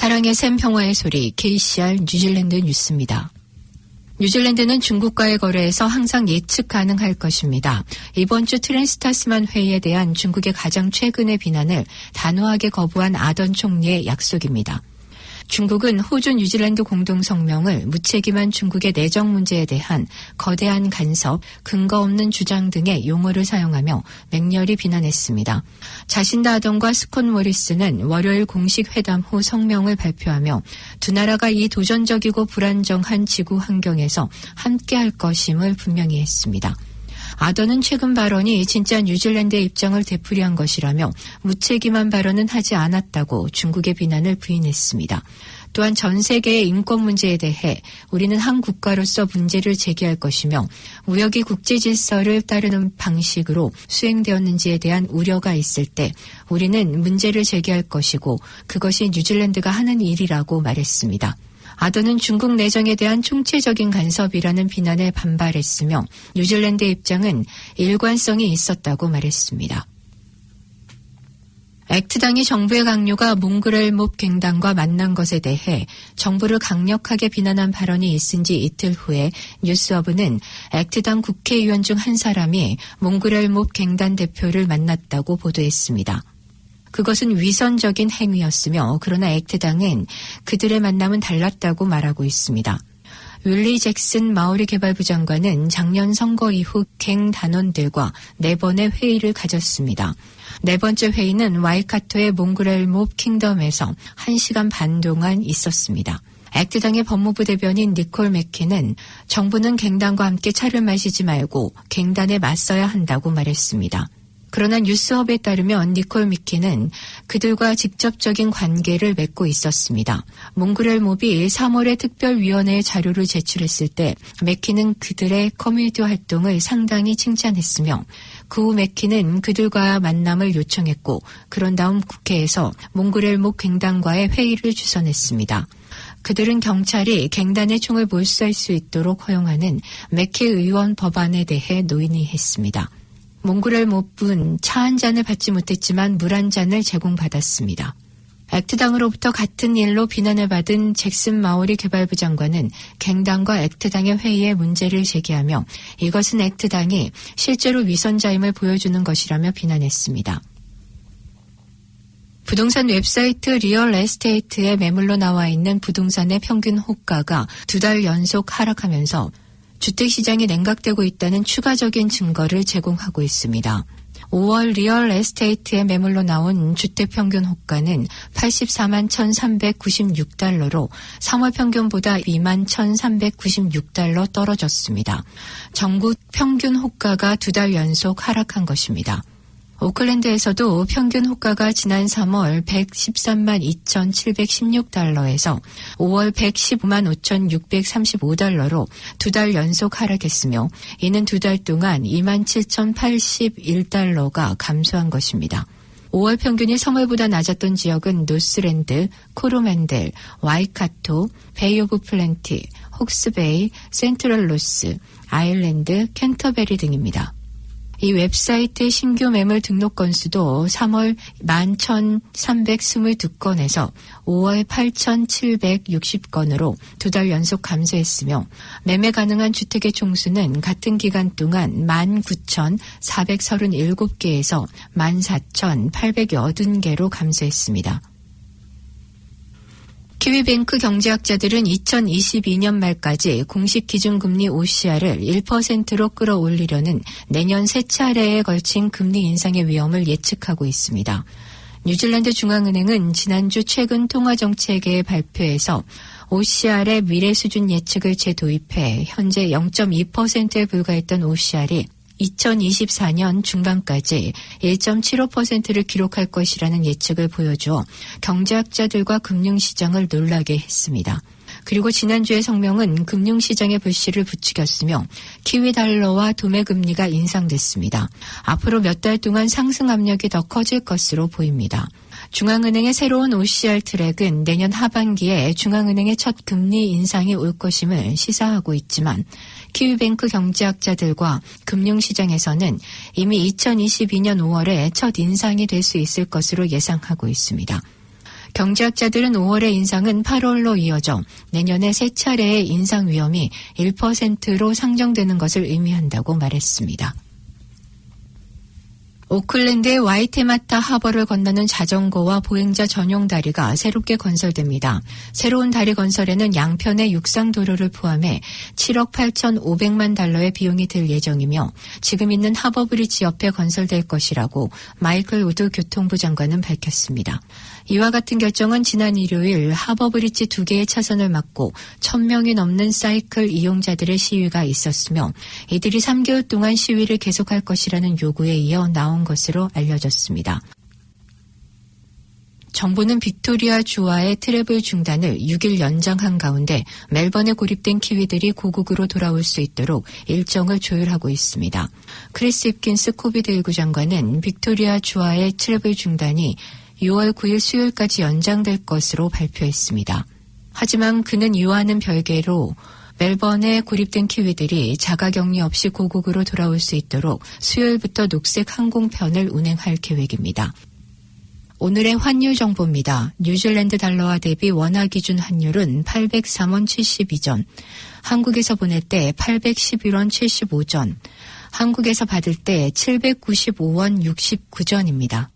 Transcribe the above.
사랑의 샘 평화의 소리 KCR 뉴질랜드 뉴스입니다. 뉴질랜드는 중국과의 거래에서 항상 예측 가능할 것입니다. 이번 주 트랜스타스만 회의에 대한 중국의 가장 최근의 비난을 단호하게 거부한 아던 총리의 약속입니다. 중국은 호주 뉴질랜드 공동성명을 무책임한 중국의 내정 문제에 대한 거대한 간섭, 근거 없는 주장 등의 용어를 사용하며 맹렬히 비난했습니다. 자신다 아던과 스콧 모리스는 월요일 공식 회담 후 성명을 발표하며 두 나라가 이 도전적이고 불안정한 지구 환경에서 함께할 것임을 분명히 했습니다. 아던은 최근 발언이 진짜 뉴질랜드의 입장을 되풀이한 것이라며 무책임한 발언은 하지 않았다고 중국의 비난을 부인했습니다. 또한 전 세계의 인권 문제에 대해 우리는 한 국가로서 문제를 제기할 것이며 무역이 국제 질서를 따르는 방식으로 수행되었는지에 대한 우려가 있을 때 우리는 문제를 제기할 것이고 그것이 뉴질랜드가 하는 일이라고 말했습니다. 아던은 중국 내정에 대한 총체적인 간섭이라는 비난에 반발했으며 뉴질랜드의 입장은 일관성이 있었다고 말했습니다. 액트당이 정부의 강요가 몽그렐 몹 갱단과 만난 것에 대해 정부를 강력하게 비난한 발언이 있은 지 이틀 후에 뉴스허브는 액트당 국회의원 중 한 사람이 몽그렐 몹 갱단 대표를 만났다고 보도했습니다. 그것은 위선적인 행위였으며 그러나 액트당은 그들의 만남은 달랐다고 말하고 있습니다. 윌리 잭슨 마오리 개발부 장관은 작년 선거 이후 갱 단원들과 4번의 회의를 가졌습니다. 4번째 회의는 와이카토의 몽그렐 몹 킹덤에서 1시간 반 동안 있었습니다. 액트당의 법무부 대변인 니콜 맥키는 정부는 갱단과 함께 차를 마시지 말고 갱단에 맞서야 한다고 말했습니다. 그러나 뉴스허브에 따르면 니콜 미키는 그들과 직접적인 관계를 맺고 있었습니다. 몽그렐 몹이 3월에 특별위원회에 자료를 제출했을 때 맥키는 그들의 커뮤니티 활동을 상당히 칭찬했으며 그 후 맥키는 그들과 만남을 요청했고 그런 다음 국회에서 몽그렐 몹 갱단과의 회의를 주선했습니다. 그들은 경찰이 갱단의 총을 몰수할 수 있도록 허용하는 맥키 의원 법안에 대해 논의했습니다. 몽그렐 몹은 차 한 잔을 받지 못했지만 물 한 잔을 제공받았습니다. 액트당으로부터 같은 일로 비난을 받은 잭슨 마오리 개발부 장관은 갱단과 액트당의 회의에 문제를 제기하며 이것은 액트당이 실제로 위선자임을 보여주는 것이라며 비난했습니다. 부동산 웹사이트 리얼 에스테이트에 매물로 나와 있는 부동산의 평균 호가가 2달 연속 하락하면서 주택시장이 냉각되고 있다는 추가적인 증거를 제공하고 있습니다. 5월 리얼 에스테이트에 매물로 나온 주택 평균 호가는 84만 1,396달러로 3월 평균보다 2만 1,396달러 떨어졌습니다. 전국 평균 호가가 2달 연속 하락한 것입니다. 오클랜드에서도 평균 호가가 지난 3월 113만 2,716달러에서 5월 115만 5,635달러로 2달 연속 하락했으며 이는 2달 동안 2만 7,081달러가 감소한 것입니다. 5월 평균이 3월보다 낮았던 지역은 노스랜드, 코로맨델, 와이카토, 베이 오브 플랜티, 혹스베이, 센트럴로스, 아일랜드, 캔터베리 등입니다. 이 웹사이트의 신규 매물 등록 건수도 3월 11,322건에서 5월 8,760건으로 2달 연속 감소했으며 매매 가능한 주택의 총수는 같은 기간 동안 19,437개에서 14,880개로 감소했습니다. 키위뱅크 경제학자들은 2022년 말까지 공식 기준금리 OCR을 1%로 끌어올리려는 내년 3차례에 걸친 금리 인상의 위험을 예측하고 있습니다. 뉴질랜드 중앙은행은 지난주 최근 통화정책의 발표에서 OCR의 미래 수준 예측을 재도입해 현재 0.2%에 불과했던 OCR이 2024년 중반까지 1.75%를 기록할 것이라는 예측을 보여주어 경제학자들과 금융시장을 놀라게 했습니다. 그리고 지난주의 성명은 금융시장의 불씨를 부추겼으며 키위달러와 도매금리가 인상됐습니다. 앞으로 몇 달 동안 상승 압력이 더 커질 것으로 보입니다. 중앙은행의 새로운 OCR 트랙은 내년 하반기에 중앙은행의 첫 금리 인상이 올 것임을 시사하고 있지만 키위뱅크 경제학자들과 금융시장에서는 이미 2022년 5월에 첫 인상이 될 수 있을 것으로 예상하고 있습니다. 경제학자들은 5월의 인상은 8월로 이어져 내년에 3차례의 인상 위험이 1%로 상정되는 것을 의미한다고 말했습니다. 오클랜드의 와이테마타 하버를 건너는 자전거와 보행자 전용 다리가 새롭게 건설됩니다. 새로운 다리 건설에는 양편의 육상도로를 포함해 7억 8,500만 달러의 비용이 들 예정이며 지금 있는 하버브리지 옆에 건설될 것이라고 마이클 우드 교통부 장관은 밝혔습니다. 이와 같은 결정은 지난 일요일 하버브리지 2개의 차선을 막고 1,000명이 넘는 사이클 이용자들의 시위가 있었으며 이들이 3개월 동안 시위를 계속할 것이라는 요구에 이어 나온 것으로 알려졌습니다. 정부는 빅토리아 주와의 트래블 중단을 6일 연장한 가운데 멜번에 고립된 키위들이 고국으로 돌아올 수 있도록 일정을 조율하고 있습니다. 크리스 힙킨스 코비드19 장관은 빅토리아 주와의 트래블 중단이 6월 9일 수요일까지 연장될 것으로 발표했습니다. 하지만 그는 이와는 별개로 멜번에 고립된 키위들이 자가격리 없이 고국으로 돌아올 수 있도록 수요일부터 녹색 항공편을 운행할 계획입니다. 오늘의 환율 정보입니다. 뉴질랜드 달러와 대비 원화 기준 환율은 803원 72전, 한국에서 보낼 때 811원 75전, 한국에서 받을 때 795원 69전입니다.